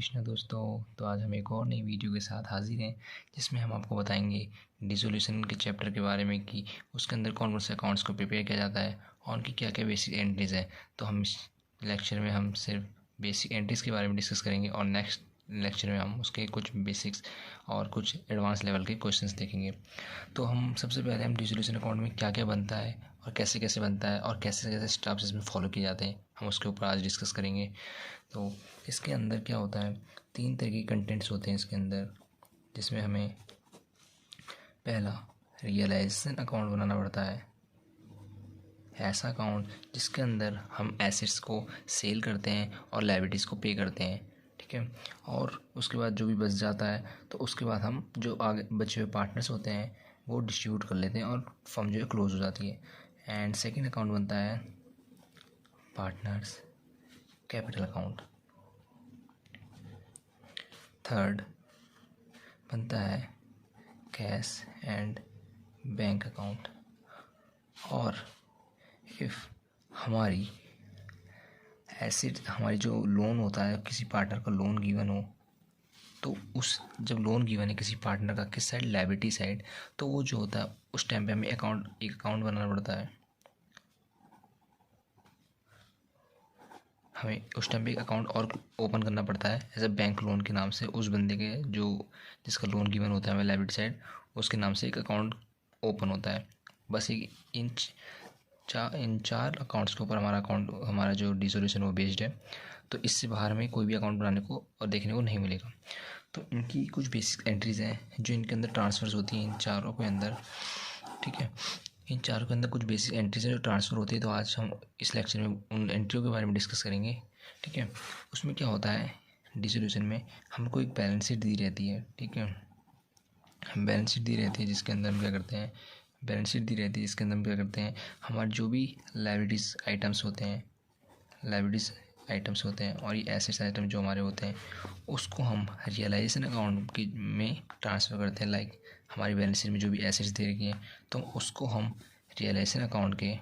कृष्णा दोस्तों। तो आज हम एक और नई वीडियो के साथ हाजिर हैं जिसमें हम आपको बताएंगे डिसोल्यूशन के चैप्टर के बारे में कि उसके अंदर कौन कौन से अकाउंट्स को प्रिपेयर किया जाता है और उनकी क्या क्या बेसिक एंट्रीज है। तो हम इस लेक्चर में हम सिर्फ बेसिक एंट्रीज़ के बारे में डिस्कस करेंगे और नेक्स्ट लेक्चर में हम उसके कुछ बेसिक्स और कुछ एडवांस लेवल के क्वेश्चंस देखेंगे। तो हम सबसे पहले हम डिसोल्यूशन अकाउंट में क्या क्या बनता है और कैसे कैसे बनता है और कैसे कैसे स्टेप्स इसमें फॉलो किए जाते हैं, हम उसके ऊपर आज डिस्कस करेंगे। तो इसके अंदर क्या होता है, 3 तरह के कंटेंट्स होते हैं इसके अंदर, जिसमें हमें पहला रियलाइजेशन अकाउंट बनाना पड़ता है। ऐसा अकाउंट जिसके अंदर हम एसेट्स को सेल करते हैं और लायबिलिटीज़ को पे करते हैं, ठीक है। और उसके बाद जो भी बच जाता है तो उसके बाद हम जो आगे बचे हुए पार्टनर्स होते हैं वो डिस्ट्रीब्यूट कर लेते हैं और फर्म जो है क्लोज हो जाती है। एंड सेकेंड अकाउंट बनता है पार्टनर्स कैपिटल अकाउंट। थर्ड बनता है कैश एंड बैंक अकाउंट। और इफ़ हमारी हमारी जो लोन होता है, किसी पार्टनर का लोन गिवन हो, तो उस जब लोन गिवन है किसी पार्टनर का किस साइड, लायबिलिटी साइड, तो वो जो होता है उस टाइम पे हमें एक अकाउंट बनाना पड़ता है। हमें उस टाइम पे एक अकाउंट और ओपन करना पड़ता है एज अ बैंक लोन के नाम से। उस बंदे के जो जिसका लोन गिवन होता है हमें लायबिलिटी साइड, उसके नाम से एक अकाउंट ओपन होता है। बस इन चार अकाउंट्स के ऊपर हमारा जो डिसोल्यूशन वो बेस्ड है। तो इससे बाहर में कोई भी अकाउंट बनाने को और देखने को नहीं मिलेगा। तो इनकी कुछ बेसिक एंट्रीज़ हैं जो इनके अंदर ट्रांसफर्स होती हैं इन चारों के अंदर, ठीक है। इन चारों के अंदर कुछ बेसिक एंट्रीज हैं जो ट्रांसफ़र होती है। तो आज हम इस लेक्चर में उन एंट्रियों के बारे में डिस्कस करेंगे, ठीक है। उसमें क्या होता है, डिसोल्यूशन में हमको एक बैलेंस शीट दी रहती है, ठीक है। बैलेंस शीट दी रहती है जिसके अंदर हम क्या करते हैं, हमारे जो भी लायबिलिटीज़ आइटम्स होते हैं और ये एसेट्स आइटम जो हमारे होते हैं उसको हम रियलाइजेशन अकाउंट की में ट्रांसफ़र करते हैं। लाइक हमारी बैलेंस शीट में जो भी एसेट्स दे रखी हैं तो उसको हम रियलाइजेशन अकाउंट के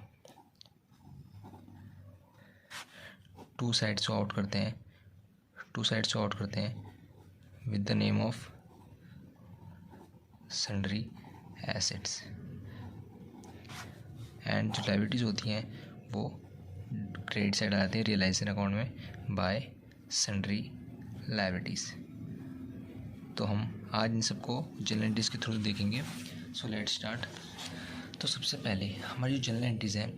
टू साइड्स को आउट करते हैं with the name of sundry assets. And जो लायबिलिटीज़ होती हैं वो क्रेडिट साइड आ जाती है रियलाइजेशन अकाउंट में बाय सन्ड्री लायबिलिटीज़। तो हम आज इन सबको जनरल एंट्रीज़ के थ्रू देखेंगे। So let's start. तो सबसे पहले हमारी जो जनरल एंट्रीज़ हैं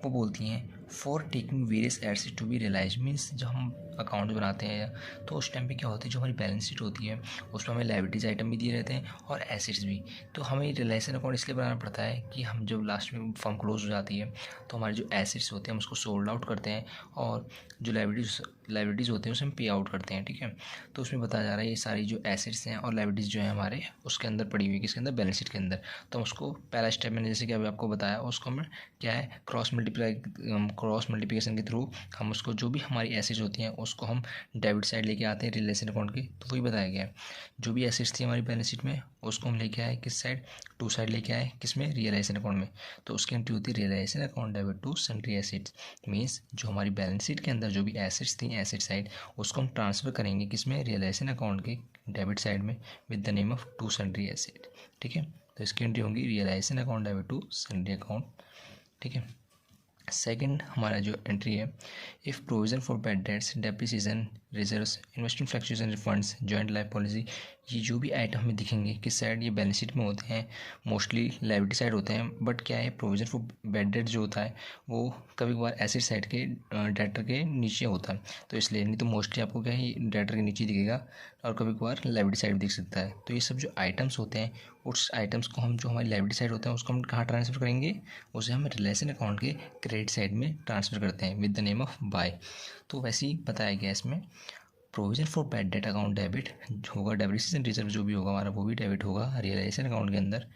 वो बोलती हैं for taking various assets to be realise. Means जब हम अकाउंट बनाते हैं तो उस टाइम पे क्या होता है, जो हमारी बैलेंस शीट होती है उसमें हमें लायबिलिटीज़ आइटम भी दिए रहते हैं और एसेट्स भी। तो हमें रियलाइजेशन अकाउंट इसलिए बनाना पड़ता है कि हम जब लास्ट में फर्म क्लोज हो जाती है तो हमारे जो एसेट्स होते हैं हम उसको सोल्ड आउट करते हैं और जो लायबिलिटीज़ होते हैं उसे हम पे आउट करते हैं, ठीक है। तो उसमें बताया जा रहा है ये सारी जो एसेट्स हैं और लायबिलिटीज़ जो है हमारे उसके अंदर पड़ी हुई है, किसके अंदर, बैलेंस शीट के अंदर। तो हम उसको पहला स्टेप मैंने जैसे कि अभी आपको बताया उसको हमें क्या है, क्रॉस मल्टीप्लिकेशन के थ्रू हम उसको जो भी हमारी एसेट्स होती हैं उसको हम डेबिट साइड लेके आते हैं रिलेशन अकाउंट की। तो वही बताया गया है, जो भी एसेट्स थी हमारी बैलेंस शीट में उसको हम लेके आए किस साइड, टू साइड लेके आए, किसमें, रियलाइजेशन अकाउंट में। तो उसकी एंट्री होती है realisation account debit to sundry assets. Means जो हमारी बैलेंस शीट के अंदर जो भी एसेट्स थी एसेट साइड उसको हम ट्रांसफ़र करेंगे किसमें, रियलाइजेशन अकाउंट के डेबिट साइड में with the name of to sundry asset, ठीक है। तो इसकी एंट्री होगी realisation account debit to sundry account, ठीक है। सेकंड हमारा जो एंट्री है, if provision for bad debts, depreciation reserves, investment fluctuation funds, joint life policy, ये जो भी आइटम हमें दिखेंगे किस साइड, ये बैलेंस शीट में होते हैं, मोस्टली लायबिलिटी साइड होते हैं। बट क्या है, प्रोविजन फॉर बैड डेट जो होता है वो कभी कभार एसेट साइड के डेटर के नीचे होता है, तो इसलिए, नहीं तो मोस्टली आपको क्या है डेटर के नीचे दिखेगा और कभी कभार लायबिलिटी साइड दिख सकता है। तो ये सब जो आइटम्स होते हैं उस आइटम्स को हम, जो हमारी लायबिलिटी साइड होता है उसको हम कहाँ ट्रांसफ़र करेंगे, उसे हम रिलेशन अकाउंट के क्रेडिट साइड में ट्रांसफ़र करते हैं with the name of by. तो वैसे ही बताया गया इसमें, provision for bad debt account debit होगा, डेप्रिसिएशन रिजर्व जो भी होगा हमारा वो भी डेबिट होगा रियलाइजेशन अकाउंट के अंदर,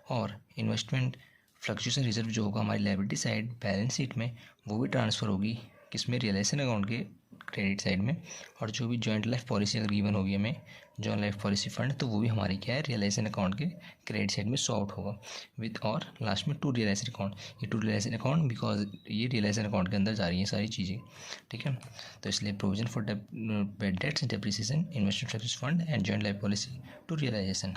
और इन्वेस्टमेंट फ्लक्चुएशन रिजर्व जो होगा हमारी लायबिलिटी साइड बैलेंस शीट में वो भी ट्रांसफ़र होगी किसमें, रियलाइजेशन अकाउंट के क्रेडिट साइड में, और जो भी जॉइंट लाइफ पॉलिसी अगर गिवन होगी हमें जॉइंट लाइफ पॉलिसी फंड, तो वो भी हमारी क्या है रियलाइजेशन अकाउंट के क्रेडिट साइड में शो आउट होगा विद, और लास्ट में टू रियलाइजेशन अकाउंट, ये टू रियलाइजेशन अकाउंट बिकॉज ये रियलाइजेशन अकाउंट के अंदर जा रही है सारी चीज़ें, ठीक है। तो इसलिए provision for bad debts, depreciation, investment service fund and joint life policy to realisation,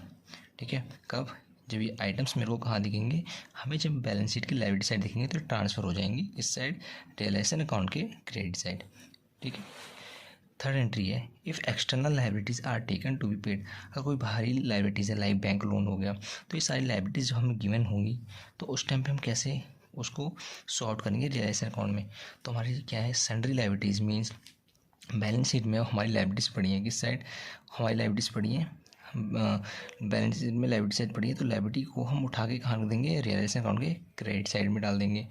ठीक है। कब? जब ये आइटम्स मेरे को कहाँ दिखेंगे, हमें जब बैलेंस शीट की लायबिलिटी साइड दिखेंगे तो ट्रांसफ़र हो जाएंगी इस साइड रियलाइजेशन अकाउंट के क्रेडिट साइड, ठीक है। थर्ड एंट्री है if external liabilities are taken to be paid, अगर कोई बाहरी लाइबिलिटीज़ है लाइक बैंक लोन हो गया, तो ये सारी लाइबिलिटीज़ जो हमें गिवन होंगी तो उस टाइम पे हम कैसे उसको सॉर्ट करेंगे रियलाइजेशन अकाउंट में। तो हमारी क्या है sundry liabilities means balance sheet में हमारी लाइबिलिटीज़ पड़ी हैं, किस साइड हमारी लाइबिलिटीज़ पड़ी हैं बैलेंस शीट में लाइबिलिटी साइड पड़ी है, तो लाइबिलिटी को हम उठा के कहाँ रख देंगे रियलाइजेशन अकाउंट के क्रेडिट साइड में डाल देंगे।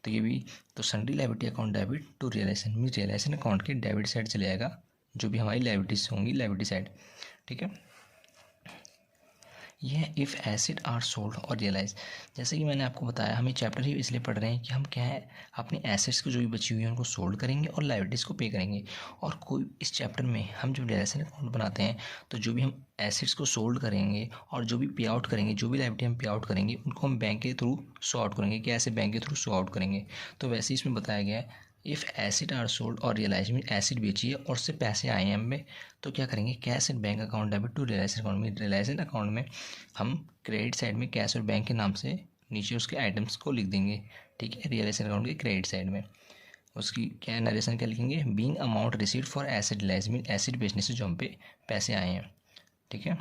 तो ये भी तो sundry liability account debit to realisation mean realisation account के डेबिट साइड चले जाएगा जो भी हमारी लाइबिलिटीज होंगी लाइबिलिटी साइड, ठीक है। यह इफ़ एसेट आर सोल्ड और रियलाइज, जैसे कि मैंने आपको बताया हम ये चैप्टर ही इसलिए पढ़ रहे हैं कि हम क्या है अपने एसेट्स को जो भी बची हुई है उनको सोल्ड करेंगे और लाइबिलिटीज़ को पे करेंगे। और कोई इस चैप्टर में हम जब रियलाइजेशन अकाउंट बनाते हैं तो जो भी हम एसेट्स को सोल्ड करेंगे और जो भी पे आउट करेंगे, जो भी लाइबिलिटी हम पे आउट करेंगे उनको हम बैंक के थ्रू शो आउट करेंगे, कैसे बैंक के थ्रू शो आउट करेंगे। तो वैसे ही इसमें बताया गया है इफ़ एसिड आर सोल्ड और रियलाइज में एसिड बेची है और उससे पैसे आए हैं हमें, तो क्या करेंगे cash and bank account debit to realisation account में, रियलाइजेशन अकाउंट में हम क्रेडिट साइड में कैश और बैंक के नाम से नीचे उसके आइटम्स को लिख देंगे, ठीक है। रियलाइजेशन अकाउंट के क्रेडिट साइड में उसकी क्या नरेशन क्या लिखेंगे being amount received for asset realise mean asset बेचने से जो हम पे पैसे आए हैं, ठीक है।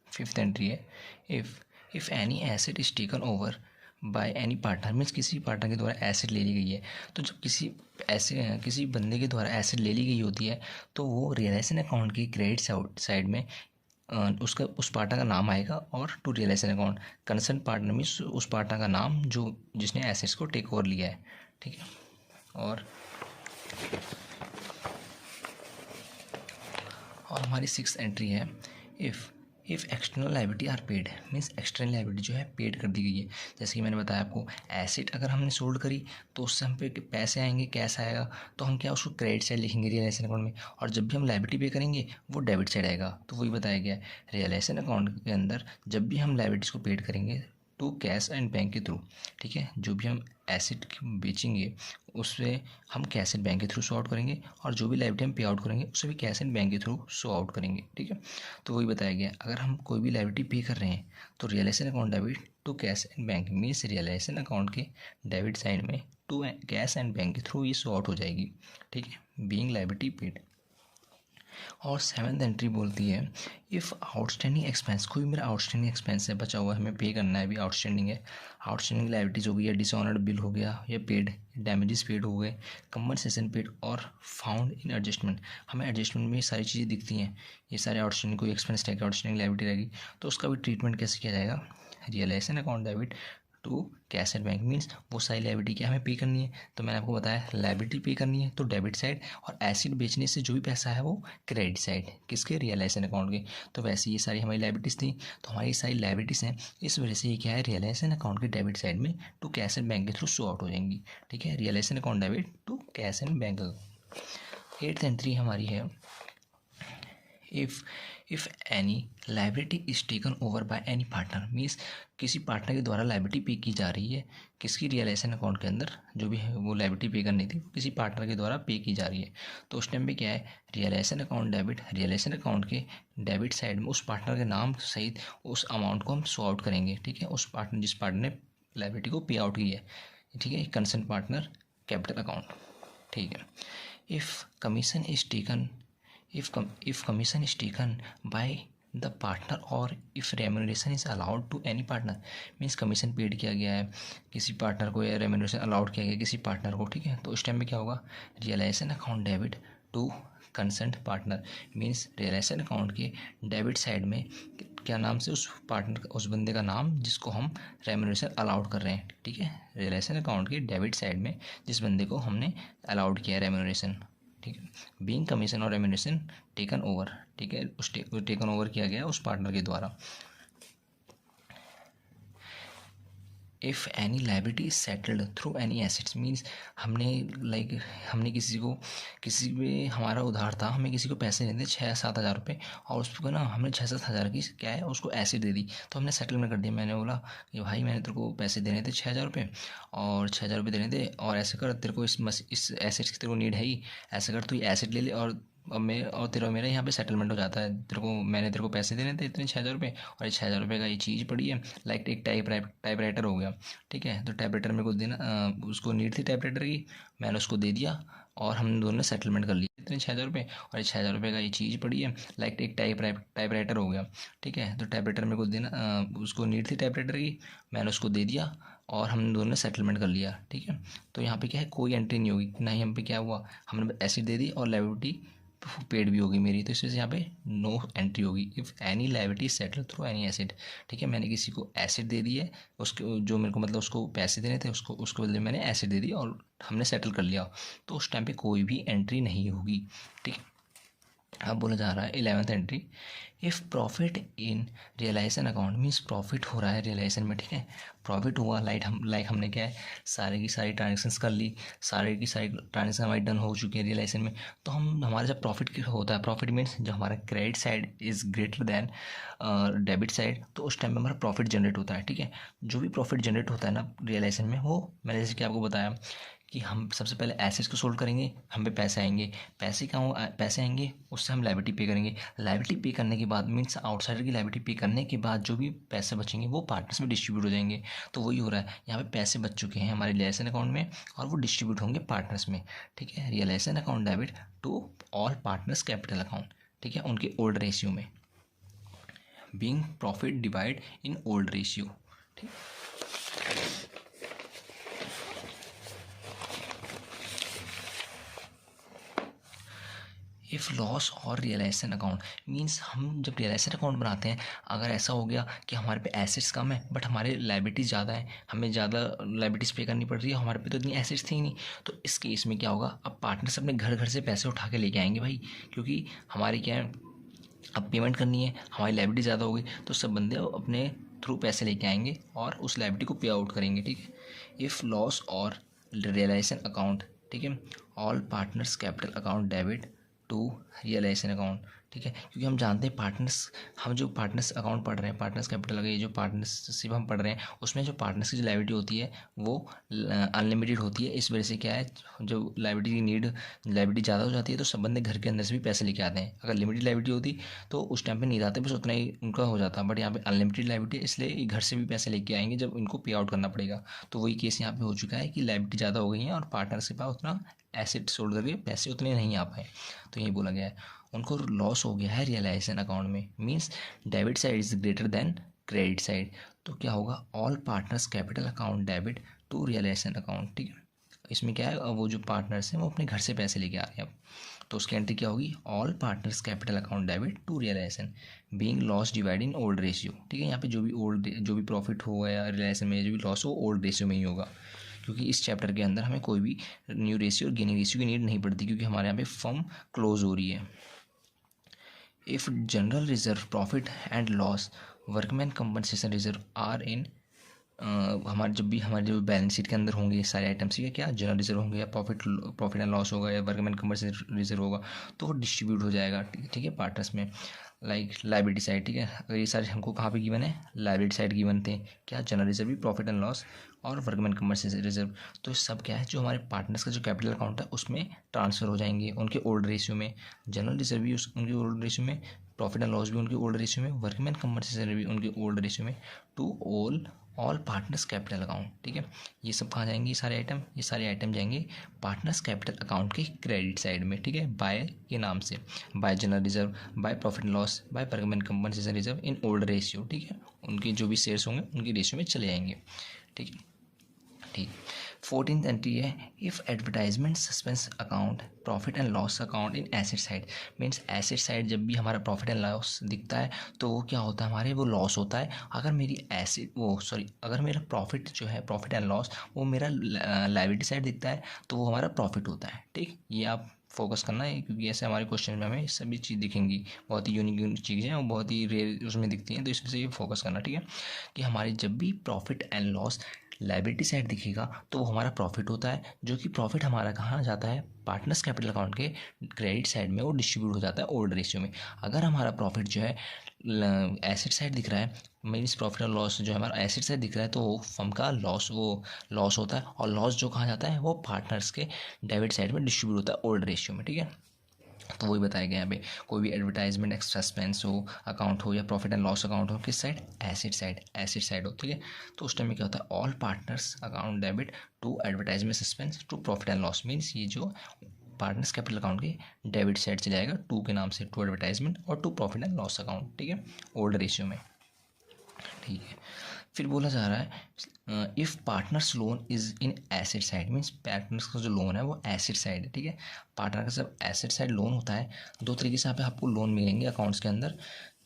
फिफ्थ एंट्री है if any asset is taken over by any partner means किसी पार्टनर के द्वारा एसेट ले ली गई है। तो जब किसी बंदे के द्वारा एसेट ले ली गई होती है तो वो रियलाइजेशन अकाउंट की क्रेडिट साइड में उसका उस पार्टनर का नाम आएगा और to realisation account concern partner means उस पार्टनर का नाम जो जिसने एसेट्स को टेक ओवर लिया है, ठीक है। और हमारी सिक्स एंट्री है if external liability are paid means external liability जो है पेड कर दी गई है। जैसे कि मैंने बताया आपको एसेट अगर हमने सोल्ड करी तो उससे हम पे पैसे आएंगे, कैश आएगा, तो हम क्या उसको क्रेडिट साइड लिखेंगे रियलाइजेशन अकाउंट में, और जब भी हम लाइबिलिटी पे करेंगे वो डेबिट साइड आएगा। तो वही बताया गया है रियलाइजेशन अकाउंट के अंदर जब भी हम लाइबिलिटीज़ को पेड करेंगे टू कैश एंड बैंक के थ्रू, ठीक है। जो भी हम एसेट बेचेंगे उससे हम कैश एंड बैंक के थ्रू शो आउट करेंगे और जो भी लाइबिलिटी हम पे आउट करेंगे उससे भी कैश एंड बैंक के थ्रू शो आउट करेंगे, ठीक है। तो वही बताया गया अगर हम कोई भी लाइबिलिटी पे कर रहे हैं तो realisation account debit to cash and bank means realisation account के डेबिट साइड में टू कैश एंड बैंक के थ्रू ये शो आउट हो जाएगी, ठीक है, बीइंग लाइबिलिटी पेड। और सेवन्थ एंट्री बोलती है इफ़ आउटस्टैंडिंग एक्सपेंस, कोई मेरा आउटस्टैंडिंग एक्सपेंस है बचा हुआ है हमें पे करना है, अभी आउटस्टैंडिंग है, आउटस्टैंडिंग लाइबिलिटीज़ हो गई या डिसऑनर्ड बिल हो गया या पेड डैमेजेस पेड हो गए, कंपनसेशन पेड और फाउंड इन एडजस्टमेंट, हमें एडजस्टमेंट में ये सारी चीज़ें दिखती हैं, ये सारे आउटस्टैंडिंग कोई एक्सपेंस रहेगा आउटस्टैंडिंग लाइबिलिटी रहेगी, तो उसका भी ट्रीटमेंट कैसे किया जाएगा realisation account debit to cash and bank means वो सारी लाइबिलिटी क्या हमें पे करनी है। तो मैंने आपको बताया लाइबिलिटी पे करनी है तो डेबिट साइड, और एसिड बेचने से जो भी पैसा है वो क्रेडिट साइड किसके रियलाइजेशन अकाउंट के। तो वैसे ये सारी हमारी लाइबिलिटीज़ थी, तो हमारी सारी लाइबिलिटीज़ हैं, इस वजह से ये क्या है रियलाइजेशन अकाउंट के डेबिट साइड में टू कैश एंड बैंक के थ्रू शो आउट हो जाएंगी, ठीक है। Realisation account debit to cash and bank. Eighth entry हमारी है if any liability is taken over by any partner means किसी पार्टनर के द्वारा लाइबिलिटी पे की जा रही है किसकी रियलाइजेशन अकाउंट के अंदर, जो भी है वो लाइबिलिटी पे करनी थी किसी पार्टनर के द्वारा पे की जा रही है, तो उस टाइम पे क्या है realisation account debit, realisation account के डेबिट साइड में उस पार्टनर के नाम सहित उस अमाउंट को हम शो आउट करेंगे, ठीक है। उस पार्टनर जिस पार्टनर ने लाइबिलिटी को पे आउट की है, ठीक है, कंसर्न पार्टनर कैपिटल अकाउंट, ठीक है। If commission is taken if commission is taken by the partner or if remuneration is allowed to any partner means commission paid किया गया है किसी पार्टनर को या रेम्यूनरेशन अलाउड किया गया किसी पार्टनर को, ठीक है। तो उस टाइम में क्या होगा realisation account debit to concerned partner means realisation account के डेबिट साइड में क्या नाम से उस पार्टनर उस बंदे का नाम जिसको हम रेम्यूनरेशन अलाउड कर रहे हैं, ठीक है। रियलाइजेशन अकाउंट के डेबिट साइड में जिस बंदे को हमने अलाउड किया है रेम्यूनरेशन, ठीक है, बीइंग कमीशन और रेम्यूनरेशन टेकन ओवर, ठीक है, उस टेकन ओवर किया गया उस पार्टनर के द्वारा। If any liability is settled through any assets means हमने किसी पे हमारा उधार था, हमें किसी को पैसे देने थे 6-7 हज़ार रुपये, और उसको ना हमने 6-7 हज़ार की क्या है उसको एसिड दे दी, तो हमने सेटलमेंट कर दिया। मैंने बोला कि भाई मैंने तेरे को पैसे देने थे 6 हज़ार रुपये, और 6 हज़ार रुपये देने थे, और ऐसे कर तेरे को इस एसिड्स की तेरे को नीड है ही, ऐसे कर तू एसिड ले ले, और अब मैं और तेरा मेरा यहाँ पे सेटलमेंट हो जाता है। मैंने तेरे को पैसे देने थे इतने 6 हज़ार रुपये, और ये 6 हज़ार रुपये का ये चीज़ पड़ी है, लाइक एक टाइप राइटर हो गया, ठीक है। तो टाइप राइटर मेरे को देना, उसको नीड थी टाइप राइटर की, मैंने उसको दे दिया, और हम दोनों ने सेटलमेंट कर लिया इतने 6 हज़ार रुपये, और ये 6 हज़ार रुपये का ये चीज़ पड़ी है, लाइक एक टाइप राइटर हो गया, ठीक है। तो टाइप राइटर मेरे को देना, उसको नीड थी टाइप राइटर की, मैंने उसको दे दिया, और हम दोनों ने सेटलमेंट कर लिया, ठीक है। तो यहाँ पे क्या है, कोई एंट्री नहीं होगी, ना ही हम पे क्या हुआ, हमने एसिड दे दी और लायबिलिटी पेड भी होगी मेरी, तो इस वजह से यहाँ पे नो एंट्री होगी। If any liability settle through any acid, ठीक है। मैंने किसी को एसिड दे दी है, उसके जो मेरे को मतलब उसको पैसे देने थे, उसको बदले मैंने एसिड दे दी और हमने सेटल कर लिया, तो उस टाइम पे कोई भी एंट्री नहीं होगी, ठीक है। अब बोला जा रहा है 11th entry, if profit in realisation account means profit हो रहा है रियलाइजेशन में, ठीक है। प्रॉफिट हुआ, हमने क्या है, सारे की सारी ट्रांजेक्शन्स कर ली, सारे की सारी ट्रांजेक्शन हमारी डन हो चुकी है रियलाइजेशन में। तो हमारा जब प्रॉफिट होता है, प्रॉफिट मीन्स जब हमारा credit side is greater than debit side, तो उस टाइम में हमारा प्रॉफिट जनरेट होता है, ठीक है। जो भी प्रॉफिट जनरेट होता है ना रियलाइजेशन में, वो मैंने जैसे कि आपको बताया कि हम सबसे पहले एसेट्स को सोल्व करेंगे, हम पे पैसे आएंगे, पैसे आएंगे, उससे हम लायबिलिटी पे करेंगे, लायबिलिटी पे करने के बाद मीन्स आउटसाइडर की लायबिलिटी पे करने के बाद जो भी पैसे बचेंगे वो पार्टनर्स में डिस्ट्रीब्यूट हो जाएंगे। तो वही हो रहा है, यहाँ पे पैसे बच चुके हैं हमारे रियलाइजेशन अकाउंट में, और वो डिस्ट्रीब्यूट होंगे पार्टनर्स में, ठीक है। Realisation account debit to all partners capital account, ठीक है, उनके ओल्ड रेशियो में, being profit divide in old ratio, ठीक। इफ़ लॉस और रियलाइजेशन अकाउंट मीन्स हम जब रियलाइजेशन अकाउंट बनाते हैं, अगर ऐसा हो गया कि हमारे पे एसेट्स कम है बट हमारे लायबिलिटीज़ ज़्यादा है, हमें ज़्यादा लायबिलिटीज़ पे करनी पड़ रही है, हमारे पे तो इतनी एसेट्स थी ही नहीं, तो इस केस में क्या होगा, अब पार्टनर्स अपने घर घर से पैसे उठा के लेके आएंगे भाई, क्योंकि हमारी क्या है, अब पेमेंट करनी है, हमारी लायबिलिटी ज़्यादा हो गई, तो सब बंदे अपने थ्रू पैसे लेके आएंगे और उस लायबिलिटी को पे आउट करेंगे, ठीक है। इफ़ लॉस और रियलाइजेशन अकाउंट, ठीक है, all partners capital account debit to realisation account, ठीक है। क्योंकि हम जानते हैं हम जो पार्टनर्स अकाउंट पढ़ रहे हैं, पार्टनर्स कैपिटल लगे, जो पार्टनरशिप हम पढ़ रहे हैं, उसमें जो पार्टनर्स की जो लायबिलिटी होती है वो अनलिमिटेड होती है। इस वजह से क्या है, जो लायबिलिटी ज़्यादा हो जाती है, तो सब बंदे घर के अंदर से भी पैसे लेके आते हैं। अगर लिमिटेड लायबिलिटी होती तो उस टाइम पे नहीं आते, बस उतना ही उनका हो जाता, बट यहाँ पे अनलिमिटेड लायबिलिटी, इसलिए घर से भी पैसे लेके आएंगे जब इनको पे आउट करना पड़ेगा। तो वही केस यहाँ पे हो चुका है कि लायबिलिटी ज़्यादा हो गई है और पार्टनरशिप का उतना एसेट सोल्ड करके पैसे उतने नहीं आ पाए, तो यही बोला गया है। उनको लॉस हो गया है रियलाइजेशन अकाउंट में, means debit side is greater than credit side, तो क्या होगा, all partners capital account debit to realisation account, ठीक है। इसमें क्या है, वो जो पार्टनर्स हैं वो अपने घर से पैसे लेके आ रहे हैं अब, तो उसकी एंट्री क्या होगी, all partners capital account debit to realisation being loss divide in old ratio, ठीक है। यहाँ पे जो भी प्रॉफिट होगा या रियलाइजेशन में जो भी लॉस हो ओल्ड रेशियो में ही होगा, क्योंकि इस चैप्टर के अंदर हमें कोई भी न्यू रेशियो और गेनिंग रेशियो की नीड नहीं पड़ती, क्योंकि हमारे यहाँ पे फर्म क्लोज हो रही है। If general reserve profit and loss workman compensation reserve are in हमारे जो बैलेंस शीट के अंदर होंगे सारे आइटम्स, ये क्या जनरल रिजर्व होंगे या प्रॉफिट एंड लॉस होगा या वर्कमैन कंपनसेशन रिजर्व होगा, तो वो डिस्ट्रीब्यूट हो जाएगा, ठीक है, पार्टनर्स में, लाइक लायबिलिटी साइड, ठीक है। अगर ये सारे हमको कहाँ पे गिवन है, लायबिलिटी साइड गिवन थे, क्या जनरल रिजर्व भी, प्रॉफिट एंड लॉस और वर्कमैन कंपनसेशन रिजर्व, तो सब क्या है, जो हमारे पार्टनर्स का जो कैपिटल अकाउंट है उसमें ट्रांसफ़र हो जाएंगे उनके ओल्ड रेशियो में, जनरल रिजर्व भी उनके ओल्ड रेशियो में, प्रॉफिट एंड लॉस भी उनके ओल्ड रेशियो में, वर्कमैन कंपनसेशन भी उनके ओल्ड रेशियो में, to all partners capital account, ठीक है। ये सब कहाँ जाएंगे, ये सारे आइटम जाएंगे पार्टनर्स कैपिटल अकाउंट के क्रेडिट साइड में, ठीक है, बाय के नाम से, by general reserve, by profit and loss, by workman compensation reserve in old ratio, ठीक है। उनके जो भी शेयर्स होंगे उनके रेशियो में चले जाएंगे, ठीक है, ठीक। 14th एंट्री है, if advertisement suspense account profit and loss account in asset side, means asset side जब भी हमारा प्रॉफिट एंड लॉस दिखता है तो वो क्या होता है, हमारे वो लॉस होता है। अगर मेरा प्रॉफिट जो है, प्रॉफिट एंड लॉस, वो मेरा लायबिलिटी साइड दिखता है तो वो हमारा प्रॉफिट होता है, ठीक। ये आप फोकस करना है, क्योंकि ऐसे हमारे क्वेश्चन में हमें सभी चीज़ दिखेंगी, बहुत ही यूनिक चीज़ें हैं और बहुत ही रेयर उसमें दिखती हैं, तो इसमें से ये फोकस करना, ठीक है, कि हमारी जब भी profit and loss liability side दिखेगा तो वो हमारा प्रॉफिट होता है, जो कि प्रॉफिट हमारा कहाँ जाता है, पार्टनर्स कैपिटल अकाउंट के क्रेडिट साइड में वो डिस्ट्रीब्यूट हो जाता है ओल्ड रेशियो में। अगर हमारा प्रॉफिट जो है एसेट साइड दिख रहा है, मीन्स प्रॉफिट और लॉस जो है हमारा एसेट साइड दिख रहा है, तो वो फर्म का लॉस होता है, और लॉस जो कहाँ जाता है वो पार्टनर्स के डेबिट साइड में डिस्ट्रीब्यूट होता है ओल्ड रेशियो में। ठीक है, तो वही बताया गया यहाँ पे, कोई भी एडवर्टाइजमेंट एक्सपेंस हो अकाउंट हो या प्रॉफिट एंड लॉस अकाउंट हो, किस साइड, एसिड साइड हो। ठीक है, तो उस टाइम में क्या होता है, all partners account debit to advertisement expense to profit and loss, means ये जो पार्टनर्स कैपिटल अकाउंट के डेबिट साइड चले जाएगा टू के नाम से, टू एडवर्टाइजमेंट और to profit and loss account. ठीक है, ओल्ड रेशियो में। ठीक है, फिर बोला जा रहा है if partners loan is in asset side, means partners का जो लोन है वो एसेट साइड है। ठीक है, पार्टनर का जब एसेट साइड लोन होता है, दो तरीके से यहाँ पे आपको लोन मिलेंगे अकाउंट्स के अंदर,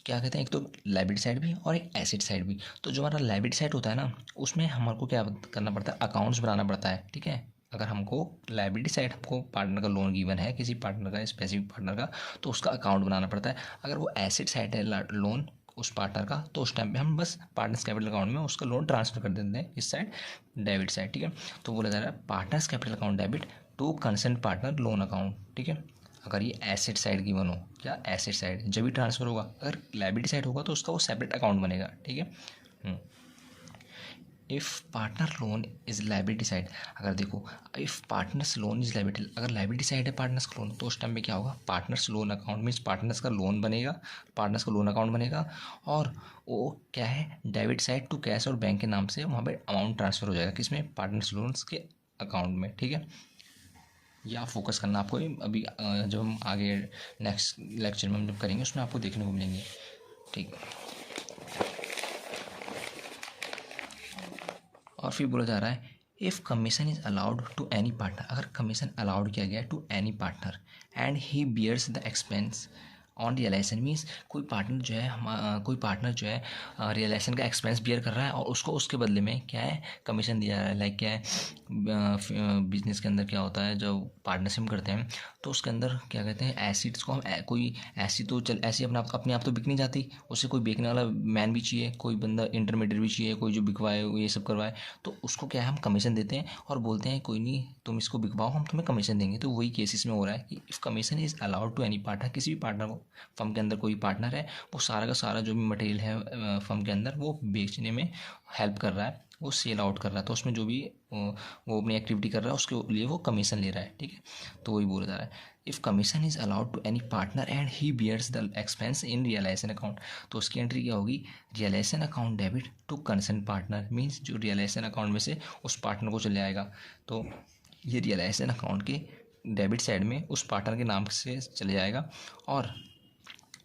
क्या कहते हैं, एक तो लायबिलिटी साइड भी और एक एसेट साइड भी। तो जो हमारा लायबिलिटी साइड होता है ना, उसमें हमको क्या करना पड़ता है, अकाउंट्स बनाना पड़ता है। ठीक है, अगर हमको लायबिलिटी साइड हमको पार्टनर का लोन गिवन है, किसी पार्टनर का, स्पेसिफिक पार्टनर का, तो उसका अकाउंट बनाना पड़ता है। अगर वो एसेट साइड है लोन उस पार्टनर का, तो उस टाइम पे हम बस पार्टनर्स कैपिटल अकाउंट में उसका लोन ट्रांसफर कर देते हैं इस साइड, डेबिट साइड। ठीक है, तो बोला जा रहा है partners capital account debit to concern partner loan account. ठीक है, अगर ये एसेट साइड गिवन हो, क्या एसेट साइड जब भी ट्रांसफर होगा, अगर लायबिलिटी साइड होगा तो उसका वो सेपरेट अकाउंट बनेगा। ठीक है, if partner loan is liability side, अगर देखो if partners loan is liability, अगर लायबिलिटी साइड है पार्टनर्स का लोन, तो उस टाइम पे क्या होगा, partners loan account means partners का लोन बनेगा, पार्टनर्स का लोन अकाउंट बनेगा, और वो क्या है, डेबिट साइड टू कैश और बैंक के नाम से वहाँ पे अमाउंट ट्रांसफर हो जाएगा, किसमें, पार्टनर्स लोन्स के अकाउंट में। ठीक है, या फोकस करना आपको अभी जब हम आगे नेक्स्ट लेक्चर में हम जब करेंगे उसमें आपको देखने को मिलेंगे। ठीक, और फिर बोला जा रहा है if commission is allowed to any partner, अगर कमीशन अलाउड किया गया to any partner and he bears the expense on realisation, means कोई पार्टनर जो है कोई पार्टनर जो है रियलाइजेशन का एक्सपेंस बियर कर रहा है और उसको उसके बदले में क्या है, कमीशन दिया जा रहा है। लाइक क्या है, बिजनेस के अंदर क्या होता है, जब पार्टनरशिप करते हैं तो उसके अंदर क्या कहते हैं, एसिड्स को हम कोई ऐसी तो चल ऐसी अपने आप तो बिक नहीं जाती, उसे कोई बेचने वाला मैन भी चाहिए, कोई बंदा इंटरमीडिएट भी चाहिए, कोई जो बिकवाए ये सब करवाए, तो उसको क्या है, हम कमीशन देते हैं और बोलते हैं कोई नहीं तुम इसको बिकवाओ, हम तुम्हें कमीशन देंगे। तो वही केसेस में हो रहा है कि if commission is allowed to any partner, किसी भी पार्टनर को, फर्म के अंदर कोई पार्टनर है, वो सारा का सारा जो भी मटेरियल है फर्म के अंदर वो बेचने में हेल्प कर रहा है, वो सेल आउट कर रहा है, तो उसमें जो भी वो अपनी एक्टिविटी कर रहा है उसके लिए वो कमीशन ले रहा है। ठीक है, तो वही बोला जा रहा है if commission is allowed to any partner and he bears the expense in realisation account, तो उसकी एंट्री क्या होगी, realisation account debit to concern partner, means जो रियलाइजेशन अकाउंट में से उस पार्टनर को चले आएगा, तो ये रियलाइजेशन अकाउंट के डेबिट साइड में उस पार्टनर के नाम से चले जाएगा। और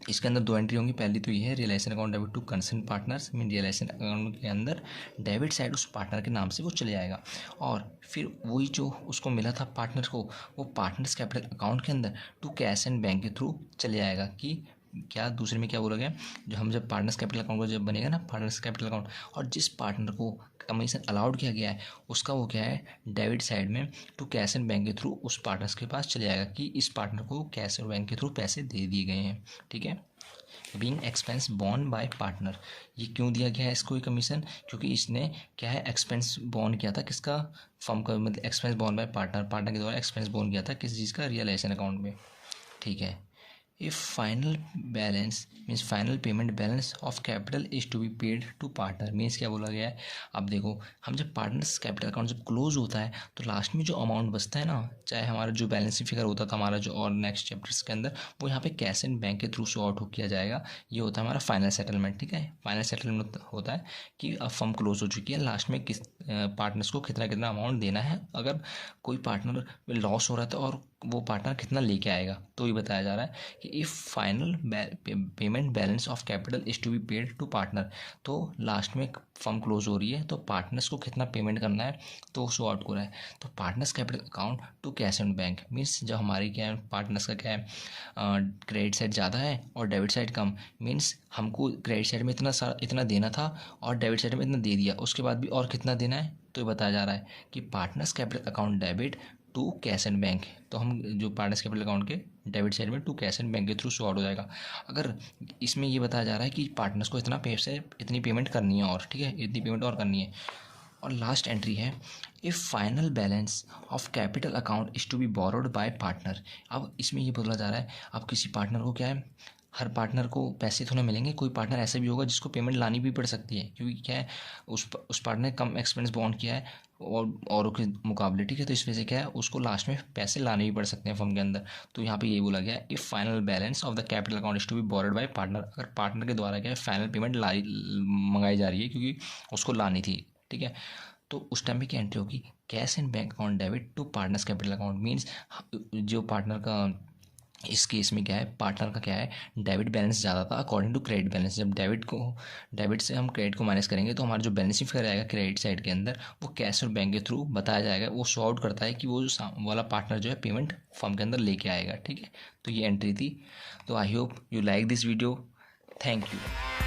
इसके अंदर दो एंट्री होंगी, पहली तो ये है realisation account debit to concern partners, mean realisation account के अंदर डेबिट साइड उस पार्टनर के नाम से वो चले जाएगा, और फिर वही जो उसको मिला था पार्टनर को, वो पार्टनर्स कैपिटल अकाउंट के अंदर टू कैश एंड बैंक के थ्रू चले जाएगा। कि क्या दूसरे में क्या बोला गया, जो हम जब पार्टनर्स कैपिटल अकाउंट जब बनेगा ना, पार्टनर्स कैपिटल अकाउंट, और जिस पार्टनर को कमीशन अलाउड किया गया है उसका वो क्या है, डेबिट साइड में टू कैश एंड बैंक के थ्रू उस पार्टनर्स के पास चले जाएगा कि इस पार्टनर को कैश और बैंक के थ्रू पैसे दे दिए गए हैं। ठीक है, being expense born bye partner, ये क्यों दिया गया है इसको ये कमीशन, क्योंकि इसने क्या है, एक्सपेंस बॉर्न किया था, किसका, फर्म का, मतलब एक्सपेंस बॉर्न बाय पार्टनर के द्वारा एक्सपेंस बॉर्न किया था किस चीज़ का, रियलाइजेशन अकाउंट में। ठीक है, if final balance means final payment balance of capital is to be paid to partner, means क्या बोला गया है, अब देखो हम जब पार्टनर्स कैपिटल अकाउंट जब क्लोज होता है तो लास्ट में जो अमाउंट बचता है ना, चाहे हमारा जो बैलेंस फिगर होता था हमारा जो और नेक्स्ट चैप्टर्स के अंदर, वो यहाँ पे कैश एंड बैंक के थ्रू शो आउट किया जाएगा, ये होता है हमारा फाइनल सेटलमेंट। ठीक है, फाइनल सेटलमेंट होता है कि अब फर्म क्लोज हो चुकी है, लास्ट में किस पार्टनर्स को कितना कितना अमाउंट देना है, अगर कोई पार्टनर लॉस हो रहा था और वो पार्टनर कितना लेके आएगा, तो ये बताया जा रहा है कि if final payment balance of capital is to be paid to partner, तो लास्ट में फर्म क्लोज हो रही है तो पार्टनर्स को कितना पेमेंट करना है तो शो आउट हो रहा है, तो partners capital account to cash and bank, means जब हमारी क्या है, पार्टनर्स का क्या है, क्रेडिट साइड ज़्यादा है और डेबिट साइड कम, मीन्स हमको क्रेडिट साइड में इतना देना था और डेबिट साइड में इतना दे दिया, उसके बाद भी और कितना देना है, तो ये बताया जा रहा है कि partners capital account debit to cash and bank, तो हम जो पार्टनर्स कैपिटल अकाउंट के डेबिट साइड में टू कैश एंड बैंक के थ्रू शो आउट हो जाएगा। अगर इसमें ये बताया जा रहा है कि पार्टनर्स को इतना पैसे इतनी पेमेंट करनी है और, ठीक है, इतनी पेमेंट और करनी है, और लास्ट एंट्री है if final balance of capital account is to be borrowed by partner. अब इसमें ये बोला जा रहा है अब किसी पार्टनर को क्या है, हर पार्टनर को पैसे थोड़े मिलेंगे, कोई पार्टनर ऐसा भी होगा जिसको पेमेंट लानी भी पड़ सकती है, क्योंकि क्या है उस पार्टनर ने कम एक्सपेंस बॉन्ड किया है और औरों के मुकाबले, ठीक है। तो इस वजह से क्या है उसको लास्ट में पैसे लाने भी पड़ सकते हैं फर्म के अंदर। तो यहाँ पे ये बोला गया if final balance of the capital account is to be borrowed by partner, अगर पार्टनर के द्वारा क्या है फाइनल पेमेंट मंगाई जा रही है क्योंकि उसको लानी थी, ठीक है। तो उस टाइम पे क्या एंट्री होगी, cash and bank account debit to partners capital account, means जो पार्टनर का इस केस में क्या है, पार्टनर का क्या है डेबिट बैलेंस ज़्यादा था अकॉर्डिंग टू क्रेडिट बैलेंस। जब डेबिट से हम क्रेडिट को माइनस करेंगे तो हमारा जो बैलेंस फिगर आएगा क्रेडिट साइड के अंदर वो कैश और बैंक के थ्रू बताया जाएगा, वो शो आउट करता है कि वो वाला पार्टनर जो है पेमेंट फर्म के अंदर लेके आएगा, ठीक है। तो ये एंट्री थी। तो I hope you like this video, thank you.